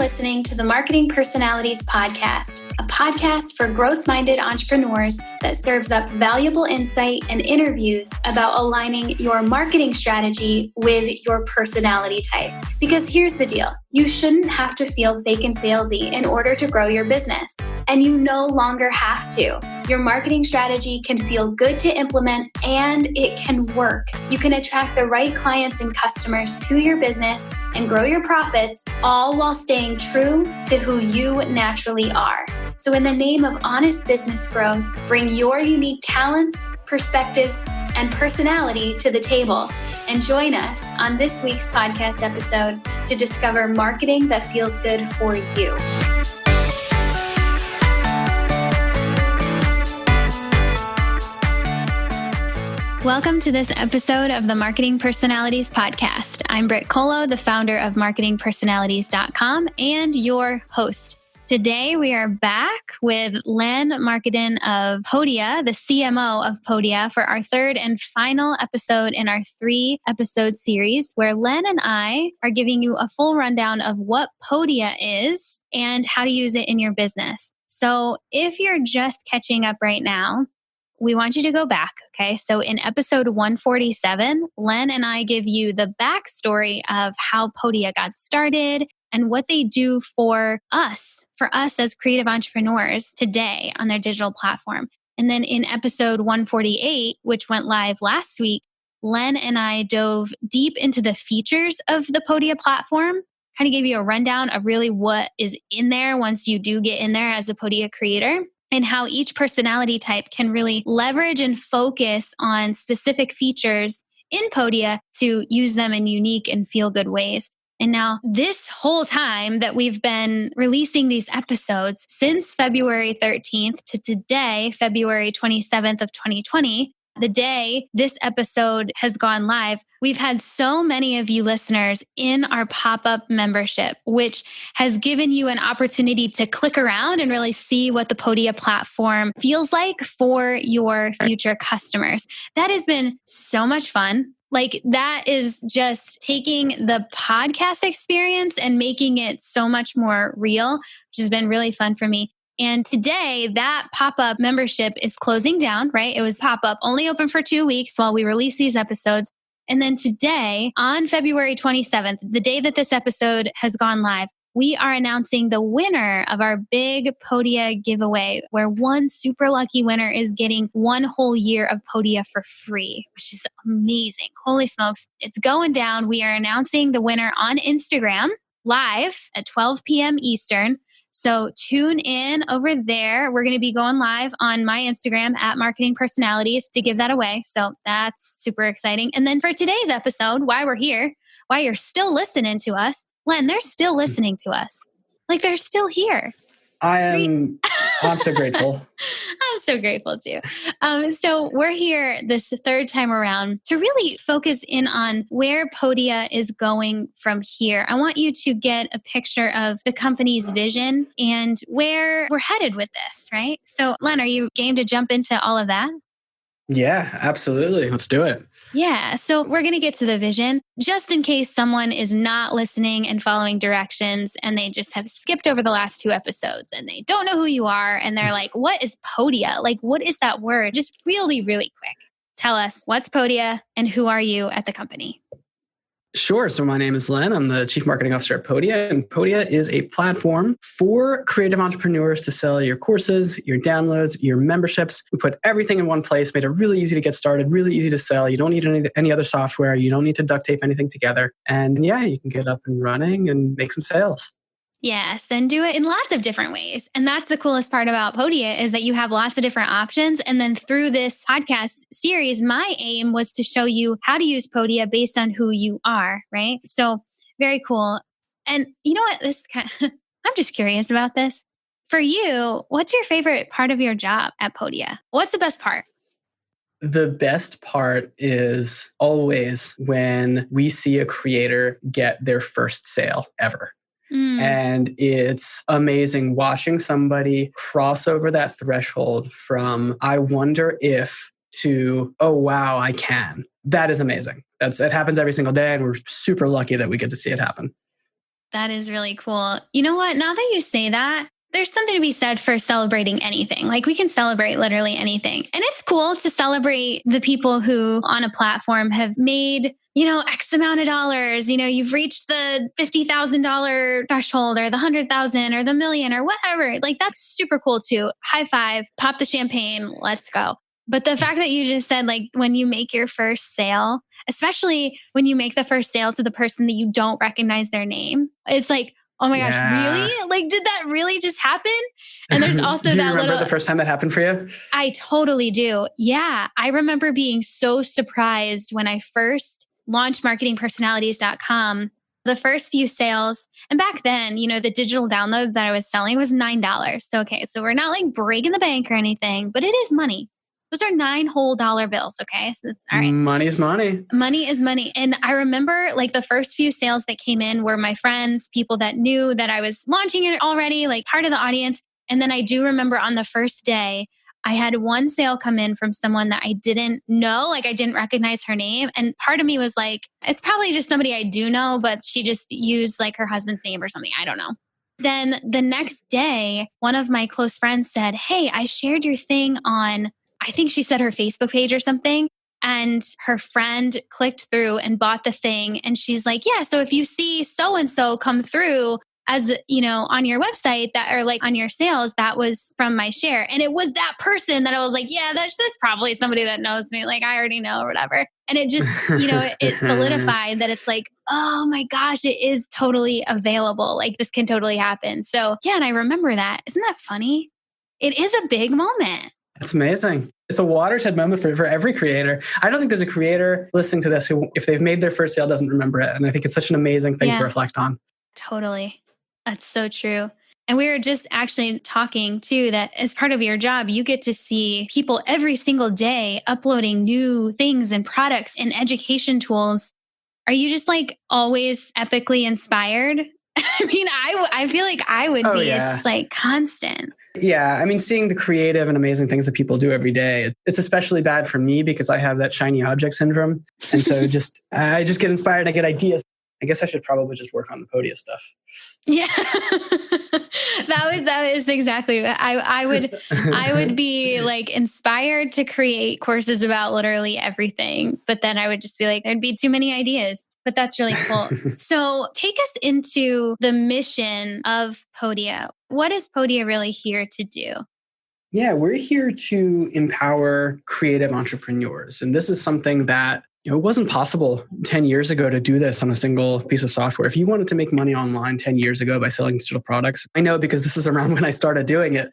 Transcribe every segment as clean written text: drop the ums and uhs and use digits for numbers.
listening to the Marketing Personalities Podcast, a podcast for growth-minded entrepreneurs that serves up valuable insight and interviews about aligning your marketing strategy with your personality type. Because here's the deal. You shouldn't have to feel fake and salesy in order to grow your business. And you no longer have to. Your marketing strategy can feel good to implement and it can work. You can attract the right clients and customers to your business and grow your profits, all while staying true to who you naturally are. So in the name of honest business growth, bring your unique talents, perspectives, and personality to the table. And join us on this week's podcast episode to discover marketing that feels good for you. Welcome to this episode of the Marketing Personalities Podcast. I'm Britt Colo, the founder of marketingpersonalities.com and your host. Today, we are back with Len Marketing of Podia, the CMO of Podia, for our third and final episode in our 3-episode series, where Len and I are giving you a full rundown of what Podia is and how to use it in your business. So if you're just catching up right now, we want you to go back, okay? So in episode 147, Len and I give you the backstory of how Podia got started and what they do for us as creative entrepreneurs today on their digital platform. And then in episode 148, which went live last week, Len and I dove deep into the features of the Podia platform, kind of gave you a rundown of really what is in there once you do get in there as a Podia creator, and how each personality type can really leverage and focus on specific features in Podia to use them in unique and feel-good ways. And now this whole time that we've been releasing these episodes since February 13th to today, February 27th of 2020, the day this episode has gone live, we've had so many of you listeners in our pop-up membership, which has given you an opportunity to click around and really see what the Podia platform feels like for your future customers. That has been so much fun. Like, that is just taking the podcast experience and making it so much more real, which has been really fun for me. And today, that pop-up membership is closing down, right? It was pop-up, only open for 2 weeks while we release these episodes. And then today, on February 27th, the day that this episode has gone live, we are announcing the winner of our big Podia giveaway, where one super lucky winner is getting 1 whole year of Podia for free, which is amazing. Holy smokes. It's going down. We are announcing the winner on Instagram live at 12 p.m. Eastern. So tune in over there. We're going to be going live on my Instagram at Marketing Personalities to give that away. So that's super exciting. And then for today's episode, why we're here, why you're still listening to us, Len, they're still listening to us. Like, they're still here. I'm so grateful. I'm so grateful too. So we're here this third time around to really focus in on where Podia is going from here. I want you to get a picture of the company's vision and where we're headed with this, right? So Len, are you game to jump into all of that? Yeah, absolutely. Let's do it. Yeah. So we're going to get to the vision just in case someone is not listening and following directions and they just have skipped over the last 2 episodes and they don't know who you are. And they're like, what is Podia? Like, what is that word? Just really, really quick. Tell us what's Podia and who are you at the company? Sure. So my name is Len. I'm the Chief Marketing Officer at Podia. And Podia is a platform for creative entrepreneurs to sell your courses, your downloads, your memberships. We put everything in one place, made it really easy to get started, really easy to sell. You don't need any other software. You don't need to duct tape anything together. And yeah, you can get up and running and make some sales. Yes, and do it in lots of different ways. And that's the coolest part about Podia is that you have lots of different options. And then through this podcast series, my aim was to show you how to use Podia based on who you are, right? So very cool. And you know what? I'm just curious about this. For you, what's your favorite part of your job at Podia? What's the best part? The best part is always when we see a creator get their first sale ever. And it's amazing watching somebody cross over that threshold from, I wonder if, to, oh, wow, I can. That is amazing. It happens every single day. And we're super lucky that we get to see it happen. That is really cool. You know what? Now that you say that, there's something to be said for celebrating anything. Like we can celebrate literally anything. And it's cool to celebrate the people who on a platform have made, X amount of dollars. You've reached the $50,000 threshold or the 100,000 or the million or whatever. Like that's super cool too. High five, pop the champagne, let's go. But the fact that you just said, like, when you make your first sale, especially when you make the first sale to the person that you don't recognize their name, it's like, oh my gosh, really? Like, did that really just happen? And there's also do you remember the first time that happened for you? I totally do. Yeah. I remember being so surprised when I first launched marketingpersonalities.com. The first few sales, and back then, the digital download that I was selling was $9. So, okay, so we're not like breaking the bank or anything, but it is money. Those are $9 whole bills. Okay. So it's all right. Money's money. Money is money. And I remember like the first few sales that came in were my friends, people that knew that I was launching it already, like part of the audience. And then I do remember on the first day, I had one sale come in from someone that I didn't know, like I didn't recognize her name. And part of me was like, it's probably just somebody I do know, but she just used like her husband's name or something. I don't know. Then the next day, one of my close friends said, hey, I shared your thing on, I think she said her Facebook page or something. And her friend clicked through and bought the thing. And she's like, yeah, so if you see so-and-so come through as, on your website that are like on your sales, that was from my share. And it was that person that I was like, yeah, that's probably somebody that knows me. Like I already know or whatever. And it just, it solidified that it's like, oh my gosh, it is totally available. Like this can totally happen. So yeah. And I remember that. Isn't that funny? It is a big moment. It's amazing. It's a watershed moment for every creator. I don't think there's a creator listening to this who, if they've made their first sale, doesn't remember it. And I think it's such an amazing thing to reflect on. Totally. That's so true. And we were just actually talking too that as part of your job, you get to see people every single day uploading new things and products and education tools. Are you just like always epically inspired? I mean, I feel like I would be. It's just like constant. Yeah. I mean, seeing the creative and amazing things that people do every day, it's especially bad for me because I have that shiny object syndrome. And so I just get inspired and I get ideas. I guess I should probably just work on the Podia stuff. Yeah. that was exactly. I would be like inspired to create courses about literally everything. But then I would just be like, there'd be too many ideas. But that's really cool. So take us into the mission of Podia. What is Podia really here to do? Yeah, we're here to empower creative entrepreneurs. And this is something that it wasn't possible 10 years ago to do this on a single piece of software. If you wanted to make money online 10 years ago by selling digital products, I know because this is around when I started doing it,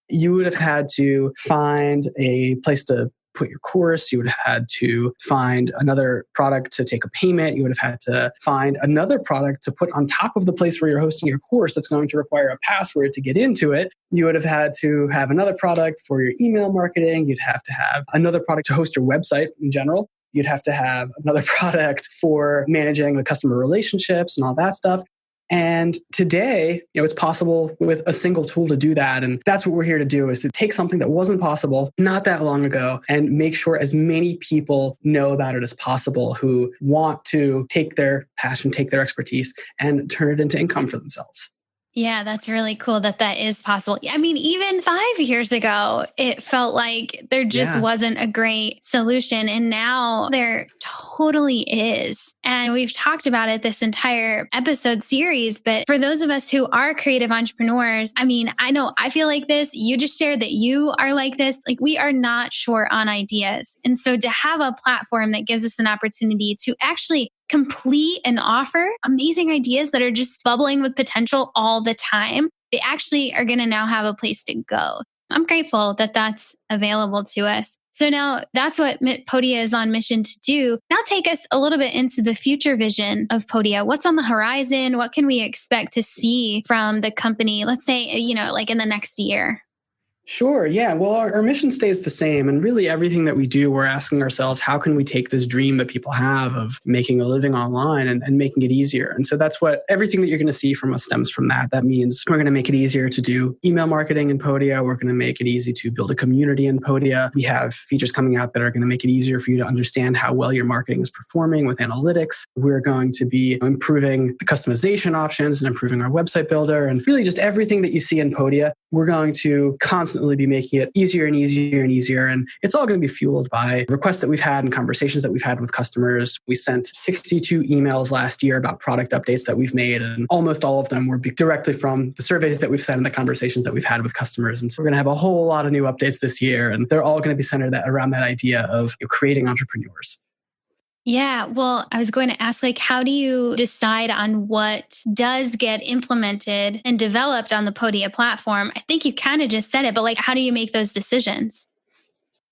you would have had to find a place to put your course. You would have had to find another product to take a payment. You would have had to find another product to put on top of the place where you're hosting your course that's going to require a password to get into it. You would have had to have another product for your email marketing. You'd have to have another product to host your website in general. You'd have to have another product for managing the customer relationships and all that stuff. And today, it's possible with a single tool to do that. And that's what we're here to do, is to take something that wasn't possible not that long ago and make sure as many people know about it as possible who want to take their passion, take their expertise, and turn it into income for themselves. Yeah, that's really cool that is possible. I mean, even 5 years ago, it felt like there just wasn't a great solution. And now there totally is. And we've talked about it this entire episode series. But for those of us who are creative entrepreneurs, I mean, I feel like this. You just shared that you are like this. Like we are not short on ideas. And so to have a platform that gives us an opportunity to actually complete and offer amazing ideas that are just bubbling with potential all the time, they actually are going to now have a place to go. I'm grateful that that's available to us. So now that's what Podia is on mission to do. Now take us a little bit into the future vision of Podia. What's on the horizon? What can we expect to see from the company? Let's say, like in the next year. Sure. Yeah. Well, our mission stays the same. And really everything that we do, we're asking ourselves, how can we take this dream that people have of making a living online and making it easier? And so that's what everything that you're going to see from us stems from that. That means we're going to make it easier to do email marketing in Podia. We're going to make it easy to build a community in Podia. We have features coming out that are going to make it easier for you to understand how well your marketing is performing with analytics. We're going to be improving the customization options and improving our website builder and really just everything that you see in Podia. We're going to constantly be making it easier and easier and easier. And it's all going to be fueled by requests that we've had and conversations that we've had with customers. We sent 62 emails last year about product updates that we've made, and almost all of them were directly from the surveys that we've sent and the conversations that we've had with customers. And so we're going to have a whole lot of new updates this year, and they're all going to be centered around that idea of creating entrepreneurs. Yeah. Well, I was going to ask, how do you decide on what does get implemented and developed on the Podia platform? I think you kind of just said it, but how do you make those decisions?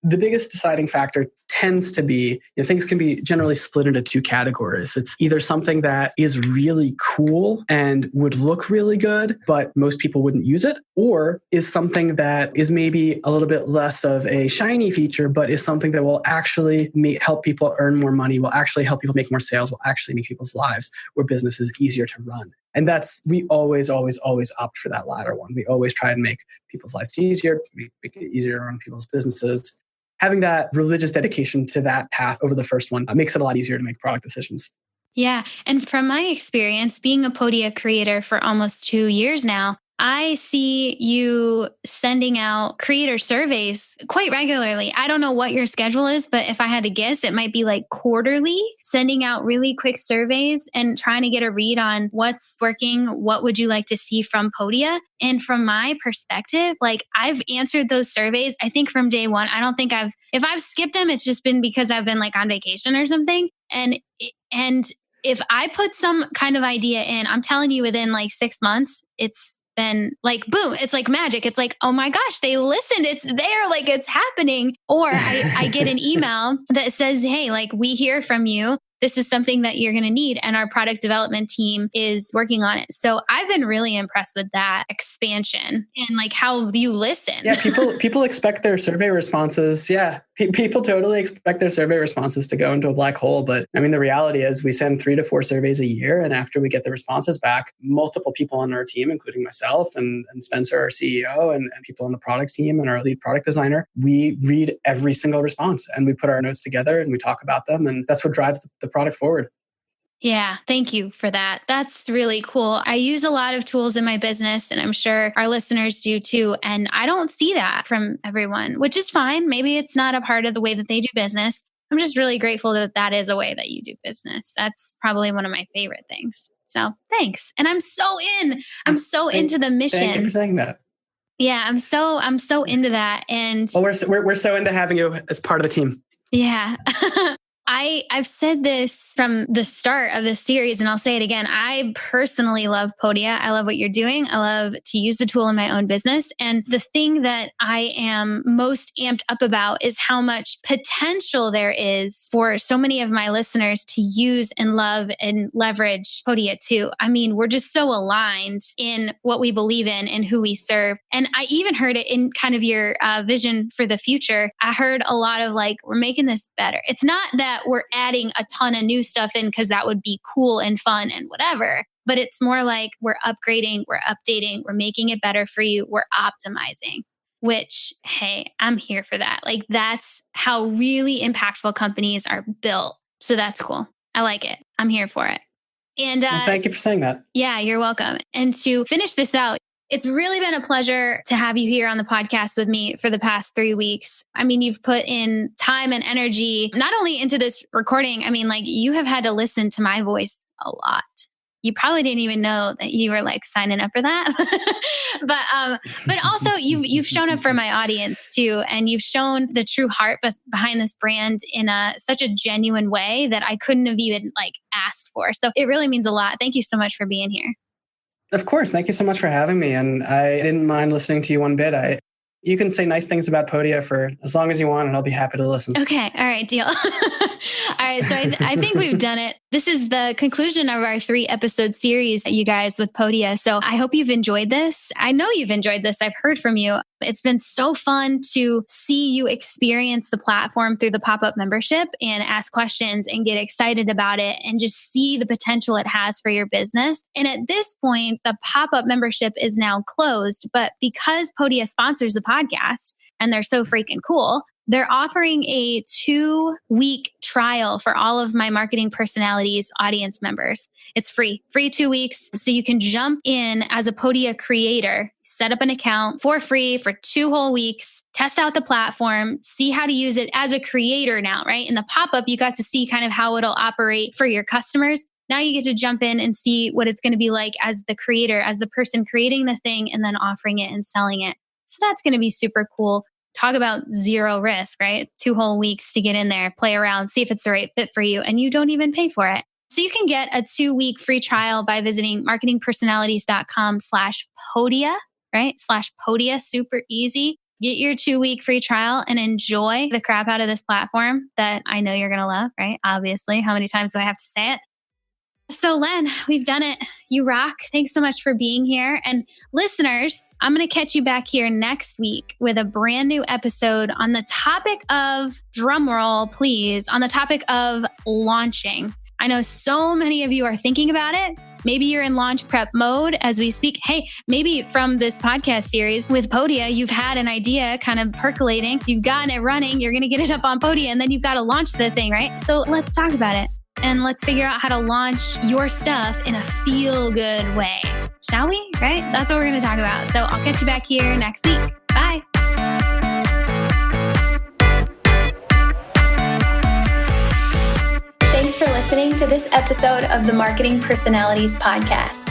The biggest deciding factor tends to be, things can be generally split into two categories. It's either something that is really cool and would look really good, but most people wouldn't use it, or is something that is maybe a little bit less of a shiny feature, but is something that will actually help people earn more money, will actually help people make more sales, will actually make people's lives or businesses easier to run. And we always opt for that latter one. We always try and make people's lives easier, make it easier to run people's businesses. Having that religious dedication to that path over the first one makes it a lot easier to make product decisions. Yeah. And from my experience, being a Podia creator for almost 2 years now, I see you sending out creator surveys quite regularly. I don't know what your schedule is, but if I had to guess, it might be quarterly, sending out really quick surveys and trying to get a read on what's working. What would you like to see from Podia? And from my perspective, I've answered those surveys, I think from day one. I don't think if I've skipped them, it's just been because I've been on vacation or something. And if I put some kind of idea in, I'm telling you within 6 months, it's been boom, it's magic. It's oh my gosh, they listened. It's there, it's happening. Or I get an email that says, hey, we hear from you. This is something that you're going to need. And our product development team is working on it. So I've been really impressed with that expansion and how you listen. Yeah, people expect their survey responses. Yeah, people totally expect their survey responses to go into a black hole. But the reality is we send 3 to 4 surveys a year. And after we get the responses back, multiple people on our team, including myself and Spencer, our CEO, and people on the product team and our lead product designer, we read every single response and we put our notes together and we talk about them. And that's what drives the product forward. Yeah, thank you for that. That's really cool. I use a lot of tools in my business, and I'm sure our listeners do too. And I don't see that from everyone, which is fine. Maybe it's not a part of the way that they do business. I'm just really grateful that that is a way that you do business. That's probably one of my favorite things. So thanks. And I'm so into the mission. Thank you for saying that. Yeah, I'm so into that. And well, we're so into having you as part of the team. Yeah. I've said this from the start of this series, and I'll say it again. I personally love Podia. I love what you're doing. I love to use the tool in my own business. And the thing that I am most amped up about is how much potential there is for so many of my listeners to use and love and leverage Podia too. We're just so aligned in what we believe in and who we serve. And I even heard it in kind of your vision for the future. I heard a lot of we're making this better. It's not that we're adding a ton of new stuff in because that would be cool and fun and whatever. But it's more we're upgrading, we're updating, we're making it better for you, we're optimizing, which, hey, I'm here for that. That's how really impactful companies are built. So that's cool. I like it. I'm here for it. And well, thank you for saying that. Yeah, you're welcome. And to finish this out, it's really been a pleasure to have you here on the podcast with me for the past 3 weeks. You've put in time and energy, not only into this recording. You have had to listen to my voice a lot. You probably didn't even know that you were signing up for that. but also you've shown up for my audience too. And you've shown the true heart behind this brand in such a genuine way that I couldn't have even asked for. So it really means a lot. Thank you so much for being here. Of course. Thank you so much for having me. And I didn't mind listening to you one bit. You can say nice things about Podia for as long as you want, and I'll be happy to listen. Okay. All right. Deal. All right. So I think we've done it. This is the conclusion of our 3-episode series, you guys, with Podia. So I hope you've enjoyed this. I know you've enjoyed this. I've heard from you. It's been so fun to see you experience the platform through the pop-up membership and ask questions and get excited about it and just see the potential it has for your business. And at this point, the pop-up membership is now closed, but because Podia sponsors the podcast and they're so freaking cool, they're offering a 2-week trial for all of my Marketing Personalities audience members. It's free 2 weeks. So you can jump in as a Podia creator, set up an account for free for 2 whole weeks, test out the platform, see how to use it as a creator now, right? In the pop-up, you got to see kind of how it'll operate for your customers. Now you get to jump in and see what it's going to be like as the creator, as the person creating the thing and then offering it and selling it. So that's going to be super cool. Talk about zero risk, right? 2 whole weeks to get in there, play around, see if it's the right fit for you, and you don't even pay for it. So you can get a 2-week free trial by visiting marketingpersonalities.com/Podia, right? /Podia, super easy. Get your 2-week free trial and enjoy the crap out of this platform that I know you're going to love, right? Obviously, how many times do I have to say it? So Len, we've done it. You rock. Thanks so much for being here. And listeners, I'm going to catch you back here next week with a brand new episode on the topic of, drumroll please, on the topic of launching. I know so many of you are thinking about it. Maybe you're in launch prep mode as we speak. Hey, maybe from this podcast series with Podia, you've had an idea kind of percolating. You've gotten it running. You're going to get it up on Podia and then you've got to launch the thing, right? So let's talk about it. And let's figure out how to launch your stuff in a feel-good way. Shall we? Right? That's what we're going to talk about. So I'll catch you back here next week. Bye. Thanks for listening to this episode of the Marketing Personalities Podcast.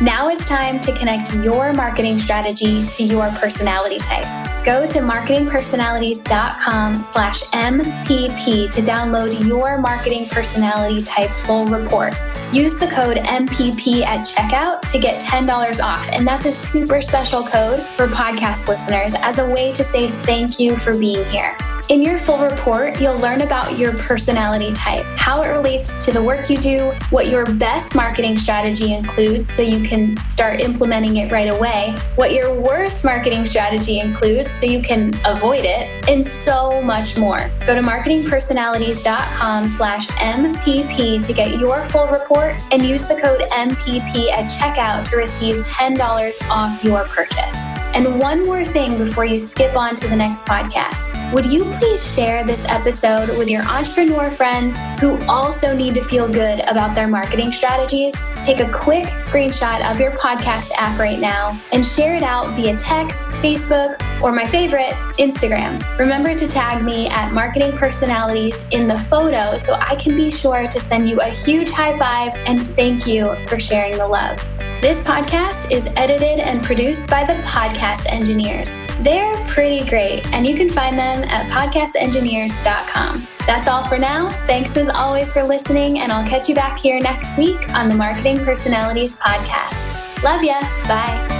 Now it's time to connect your marketing strategy to your personality type. Go to marketingpersonalities.com/MPP to download your marketing personality type full report. Use the code MPP at checkout to get $10 off. And that's a super special code for podcast listeners as a way to say thank you for being here. In your full report, you'll learn about your personality type, how it relates to the work you do, what your best marketing strategy includes so you can start implementing it right away, what your worst marketing strategy includes so you can avoid it, and so much more. Go to marketingpersonalities.com/MPP to get your full report and use the code MPP at checkout to receive $10 off your purchase. And one more thing before you skip on to the next podcast. Would you please share this episode with your entrepreneur friends who also need to feel good about their marketing strategies? Take a quick screenshot of your podcast app right now and share it out via text, Facebook, or my favorite, Instagram. Remember to tag me at Marketing Personalities in the photo so I can be sure to send you a huge high five and thank you for sharing the love. This podcast is edited and produced by the Podcast Engineers. They're pretty great, and you can find them at podcastengineers.com. That's all for now. Thanks as always for listening, and I'll catch you back here next week on the Marketing Personalities Podcast. Love ya. Bye.